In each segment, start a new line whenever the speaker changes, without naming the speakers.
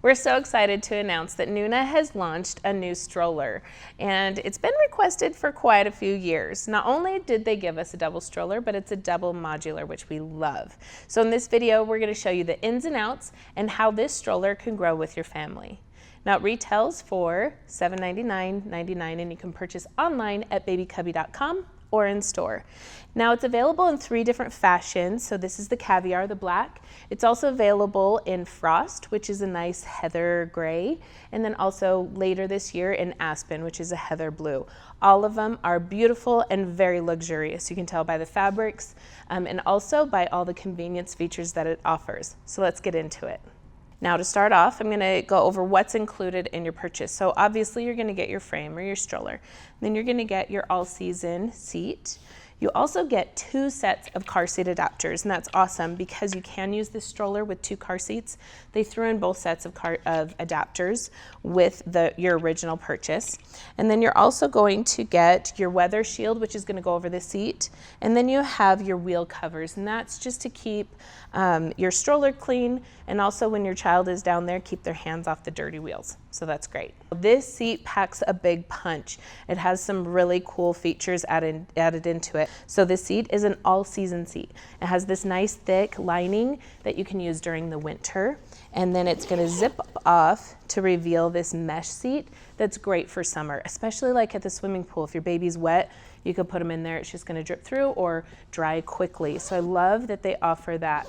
We're so excited to announce that Nuna has launched a new stroller, and it's been requested for quite a few years. Not only did they give us a double stroller, but it's a double modular, which we love. So in this video, we're going to show you the ins and outs and how this stroller can grow with your family. Now it retails for $799.99, and you can purchase online at babycubby.com or in store. Now it's available in 3 different fashions. So this is the caviar, the black. It's also available in frost, which is a nice heather gray, and then also later this year in aspen, which is a heather blue. All of them are beautiful and very luxurious. You can tell by the fabrics and also by all the convenience features that it offers. So let's get into it. Now to start off, I'm going to go over what's included in your purchase. So obviously you're going to get your frame or your stroller. Then you're going to get your all-season seat. You also get 2 sets of car seat adapters, and that's awesome because you can use this stroller with 2 car seats. They threw in both sets of adapters with your original purchase. And then you're also going to get your weather shield, which is going to go over the seat. And then you have your wheel covers, and that's just to keep your stroller clean, and also when your child is down there, keep their hands off the dirty wheels. So that's great. This seat packs a big punch. It has some really cool features added into it. So this seat is an all-season seat. It has this nice thick lining that you can use during the winter, and then it's going to zip off to reveal this mesh seat that's great for summer, especially like at the swimming pool. If your baby's wet, you could put them in there. It's just going to drip through or dry quickly. So I love that they offer that.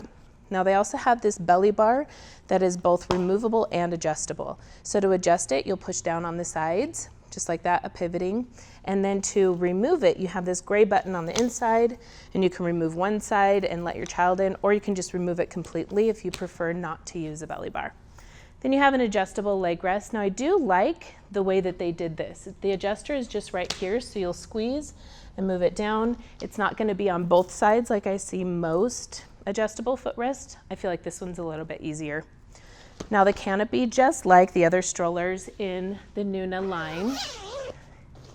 Now they also have this belly bar that is both removable and adjustable. So to adjust it, you'll push down on the sides, just like that, a pivoting. And then to remove it, you have this gray button on the inside, and you can remove one side and let your child in, or you can just remove it completely if you prefer not to use a belly bar. Then you have an adjustable leg rest. Now I do like the way that they did this. The adjuster is just right here, so you'll squeeze and move it down. It's not going to be on both sides like I see most adjustable footrest. I feel like this one's a little bit easier. Now the canopy, just like the other strollers in the Nuna line,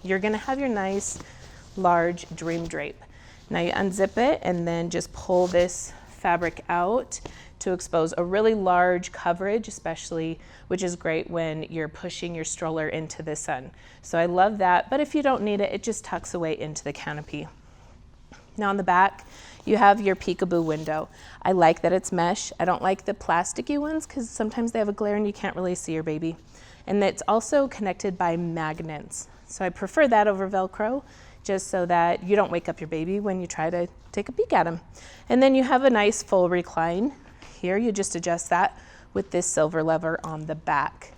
you're going to have your nice large dream drape. Now you unzip it and then just pull this fabric out to expose a really large coverage, especially, which is great when you're pushing your stroller into the sun. So I love that, but if you don't need it, it just tucks away into the canopy. Now on the back, you have your peekaboo window. I like that it's mesh. I don't like the plasticky ones because sometimes they have a glare and you can't really see your baby. And it's also connected by magnets. So I prefer that over Velcro, just so that you don't wake up your baby when you try to take a peek at him. And then you have a nice full recline. Here you just adjust that with this silver lever on the back.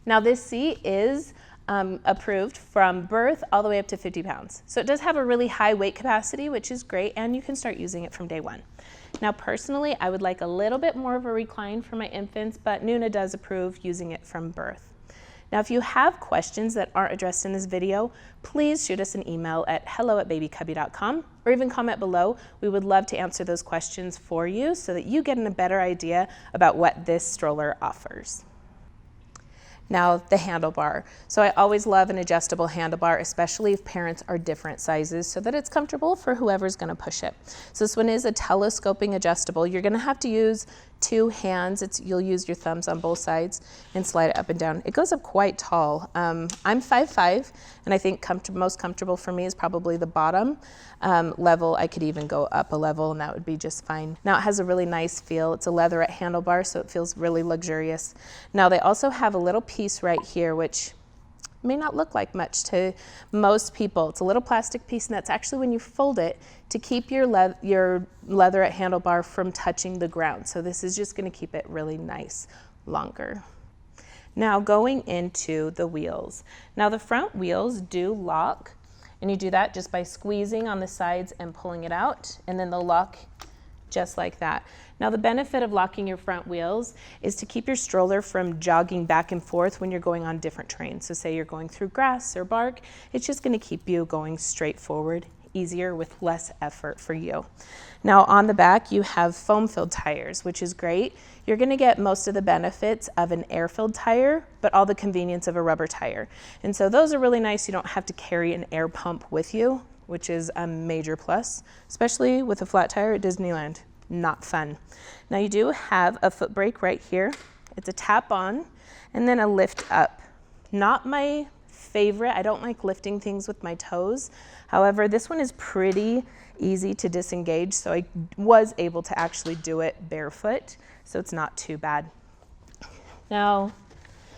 Now this seat is approved from birth all the way up to 50 pounds. So it does have a really high weight capacity, which is great, and you can start using it from day 1. Now personally, I would like a little bit more of a recline for my infants, but Nuna does approve using it from birth. Now if you have questions that aren't addressed in this video, please shoot us an email at hello@babycubby.com or even comment below. We would love to answer those questions for you so that you get a better idea about what this stroller offers. Now the handlebar. So I always love an adjustable handlebar, especially if parents are different sizes, so that it's comfortable for whoever's going to push it. So this one is a telescoping adjustable. You're going to have to use 2 hands. You'll use your thumbs on both sides and slide it up and down. It goes up quite tall. I'm 5'5", and I think most comfortable for me is probably the bottom level. I could even go up a level and that would be just fine. Now it has a really nice feel. It's a leatherette handlebar, so it feels really luxurious. Now they also have a little piece right here, which may not look like much to most people. It's a little plastic piece, and that's actually when you fold it to keep your leatherette handlebar from touching the ground. So this is just going to keep it really nice longer. Now going into the wheels. Now the front wheels do lock, and you do that just by squeezing on the sides and pulling it out, and then they'll lock just like that. Now the benefit of locking your front wheels is to keep your stroller from jogging back and forth when you're going on different terrain. So say you're going through grass or bark, it's just going to keep you going straight forward, easier with less effort for you. Now on the back you have foam-filled tires, which is great. You're going to get most of the benefits of an air-filled tire, but all the convenience of a rubber tire. And so those are really nice. You don't have to carry an air pump with you, which is a major plus, especially with a flat tire at Disneyland. Not fun. Now you do have a foot brake right here, It's a tap on and then a lift up. Not my favorite. I don't like lifting things with my toes. However, this one is pretty easy to disengage, so I was able to actually do it barefoot, so it's not too bad. Now,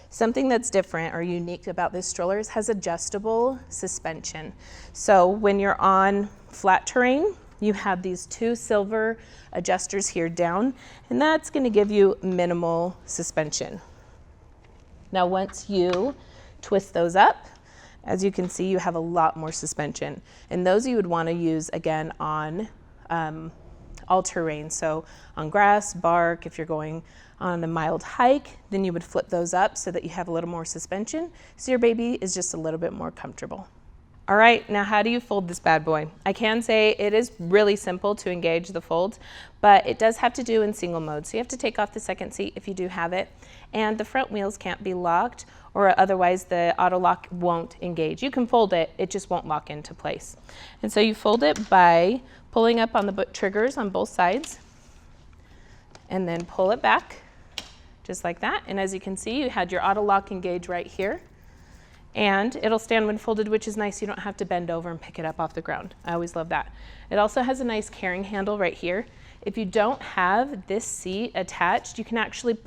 something that's different or unique about this stroller is it has adjustable suspension. So when you're on flat terrain, you have these two silver adjusters here down, and that's going to give you minimal suspension. Now, once you twist those up, as you can see, you have a lot more suspension. And those you would want to use again on all terrain. So on grass, bark, if you're going on a mild hike, then you would flip those up so that you have a little more suspension, so your baby is just a little bit more comfortable. All right, now how do you fold this bad boy? I can say it is really simple to engage the folds, but it does have to do in single mode. So you have to take off the second seat if you do have it, and the front wheels can't be locked, or otherwise the auto lock won't engage. You can fold it, it just won't lock into place. And so you fold it by pulling up on the triggers on both sides, and then pull it back, just like that. And as you can see, you had your auto lock engage right here. And it'll stand when folded, which is nice. You don't have to bend over and pick it up off the ground. I always love that. It also has a nice carrying handle right here. If you don't have this seat attached, you can actually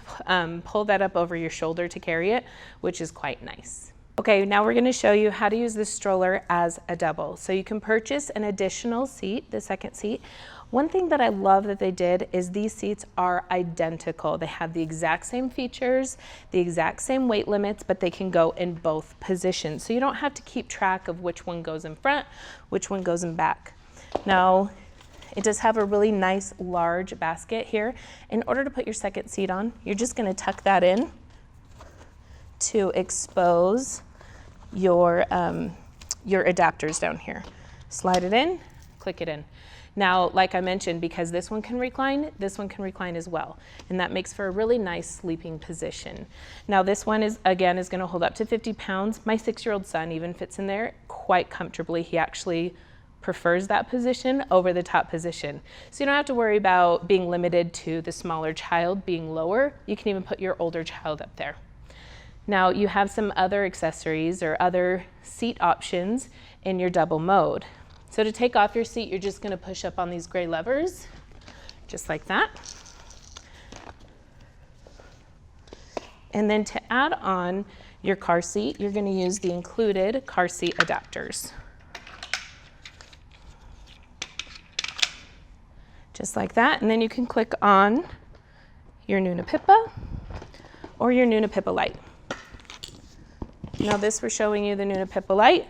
pull that up over your shoulder to carry it, which is quite nice. Okay, now we're gonna show you how to use this stroller as a double. So you can purchase an additional seat, the second seat. One thing that I love that they did is these seats are identical. They have the exact same features, the exact same weight limits, but they can go in both positions. So you don't have to keep track of which one goes in front, which one goes in back. Now, it does have a really nice large basket here. In order to put your second seat on, you're just gonna tuck that in to expose your adapters down here. Slide it in, click it in. Now, like I mentioned, because this one can recline as well. And that makes for a really nice sleeping position. Now this one is gonna hold up to 50 pounds. My 6-year-old son even fits in there quite comfortably. He actually prefers that position over the top position. So you don't have to worry about being limited to the smaller child being lower. You can even put your older child up there. Now you have some other accessories or other seat options in your double mode. So to take off your seat, you're just gonna push up on these gray levers, just like that. And then to add on your car seat, you're gonna use the included car seat adapters. Just like that, and then you can click on your Nuna Pippa or your Nuna Pippa Lite. Now this, we're showing you the Nuna Pippa Lite.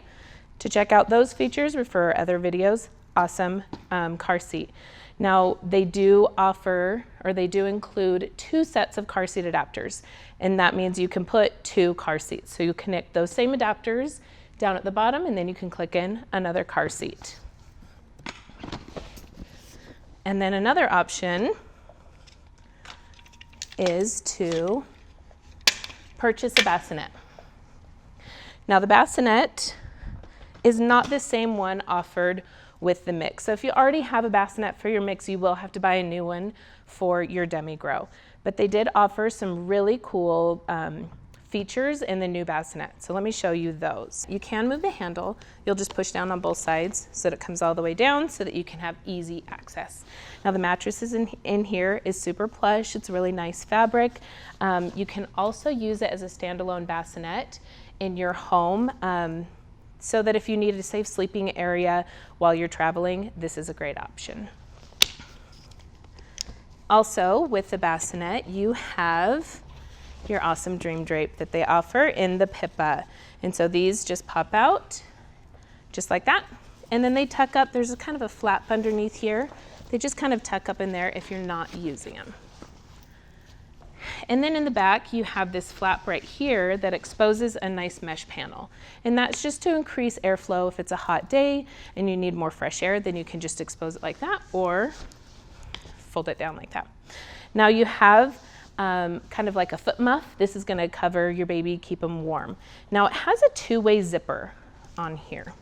To check out those features, refer other videos. Awesome car seat. Now they do offer, or they do include 2 sets of car seat adapters, and that means you can put 2 car seats. So you connect those same adapters down at the bottom, and then you can click in another car seat. And then another option is to purchase a bassinet. Now the bassinet is not the same one offered with the mix. So if you already have a bassinet for your mix, you will have to buy a new one for your Demi Grow. But they did offer some really cool features in the new bassinet. So let me show you those. You can move the handle. You'll just push down on both sides so that it comes all the way down so that you can have easy access. Now the mattress in here is super plush. It's a really nice fabric. You can also use it as a standalone bassinet in your home. So that if you need a safe sleeping area while you're traveling, this is a great option. Also, with the bassinet, you have your awesome dream drape that they offer in the Pippa. And so these just pop out, just like that. And then they tuck up, there's a kind of a flap underneath here. They just kind of tuck up in there if you're not using them. And then in the back, you have this flap right here that exposes a nice mesh panel. And that's just to increase airflow. If it's a hot day and you need more fresh air, then you can just expose it like that or fold it down like that. Now you have kind of like a foot muff. This is gonna cover your baby, keep them warm. Now it has a 2-way zipper on here,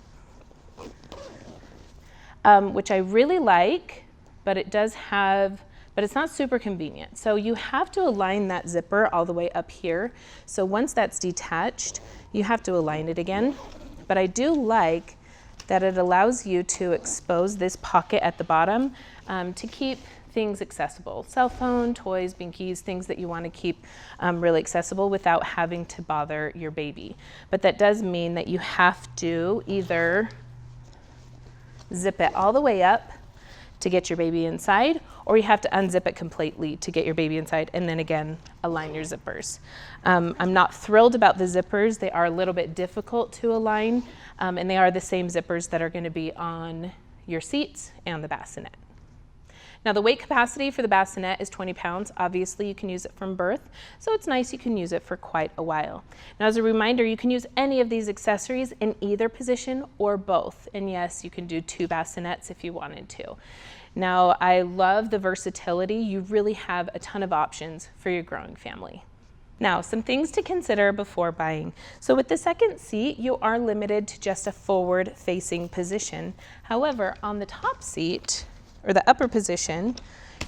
which I really like, but it does have but it's not super convenient. So you have to align that zipper all the way up here. So once that's detached, you have to align it again. But I do like that it allows you to expose this pocket at the bottom to keep things accessible. Cell phone, toys, binkies, things that you want to keep really accessible without having to bother your baby. But that does mean that you have to either zip it all the way up to get your baby inside, or you have to unzip it completely to get your baby inside, and then again, align your zippers. I'm not thrilled about the zippers. They are a little bit difficult to align, and they are the same zippers that are going to be on your seats and the bassinet. Now the weight capacity for the bassinet is 20 pounds. Obviously you can use it from birth, so it's nice you can use it for quite a while. Now as a reminder, you can use any of these accessories in either position or both. And yes, you can do 2 bassinets if you wanted to. Now I love the versatility. You really have a ton of options for your growing family. Now, some things to consider before buying. So with the second seat, you are limited to just a forward-facing position. However, on the top seat, or the upper position,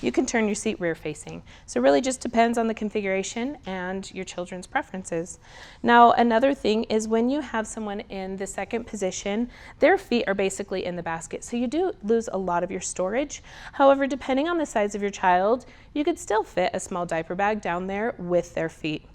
you can turn your seat rear facing. So it really just depends on the configuration and your children's preferences. Now, another thing is when you have someone in the second position, their feet are basically in the basket. So you do lose a lot of your storage. However, depending on the size of your child, you could still fit a small diaper bag down there with their feet.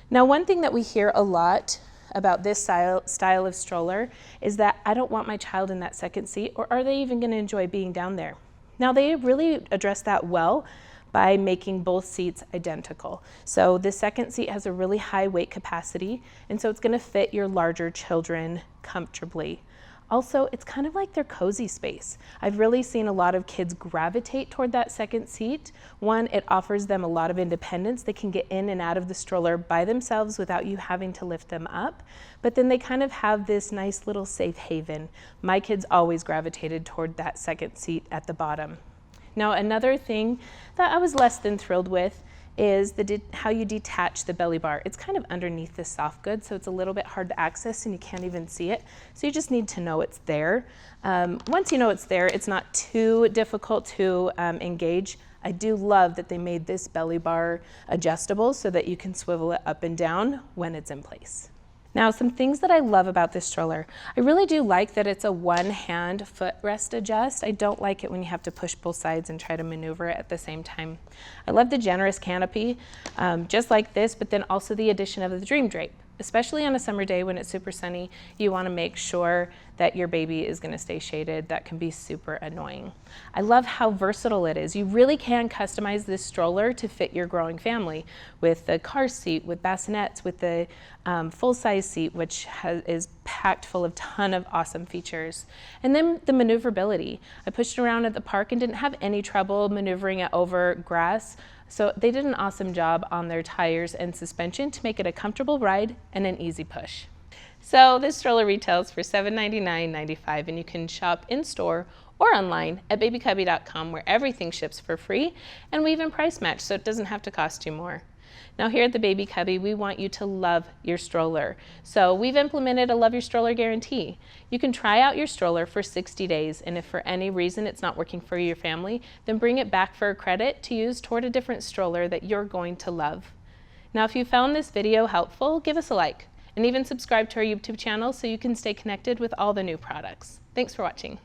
Now, one thing that we hear a lot about this style of stroller is that I don't want my child in that second seat, or are they even going to enjoy being down there? Now they really address that well by making both seats identical. So the second seat has a really high weight capacity, and so it's going to fit your larger children comfortably. Also, it's kind of like their cozy space. I've really seen a lot of kids gravitate toward that second seat. One, it offers them a lot of independence. They can get in and out of the stroller by themselves without you having to lift them up. But then they kind of have this nice little safe haven. My kids always gravitated toward that second seat at the bottom. Now, another thing that I was less than thrilled with is how you detach the belly bar. It's kind of underneath the soft goods, so it's a little bit hard to access and you can't even see it. So you just need to know it's there. Once you know it's there, it's not too difficult to engage. I do love that they made this belly bar adjustable so that you can swivel it up and down when it's in place. Now, some things that I love about this stroller. I really do like that it's a one-hand footrest adjust. I don't like it when you have to push both sides and try to maneuver it at the same time. I love the generous canopy, just like this, but then also the addition of the dream drape. Especially on a summer day when it's super sunny, you want to make sure that your baby is going to stay shaded. That can be super annoying. I love how versatile it is. You really can customize this stroller to fit your growing family with the car seat, with bassinets, with the full-size seat, which is packed full of a ton of awesome features. And then the maneuverability. I pushed it around at the park and didn't have any trouble maneuvering it over grass. So they did an awesome job on their tires and suspension to make it a comfortable ride and an easy push. So this stroller retails for $799.95, and you can shop in store or online at babycubby.com, where everything ships for free, and we even price match so it doesn't have to cost you more. Now here at the Baby Cubby, we want you to love your stroller. So we've implemented a Love Your Stroller guarantee. You can try out your stroller for 60 days, and if for any reason it's not working for your family, then bring it back for a credit to use toward a different stroller that you're going to love. Now if you found this video helpful, give us a like, and even subscribe to our YouTube channel so you can stay connected with all the new products. Thanks for watching.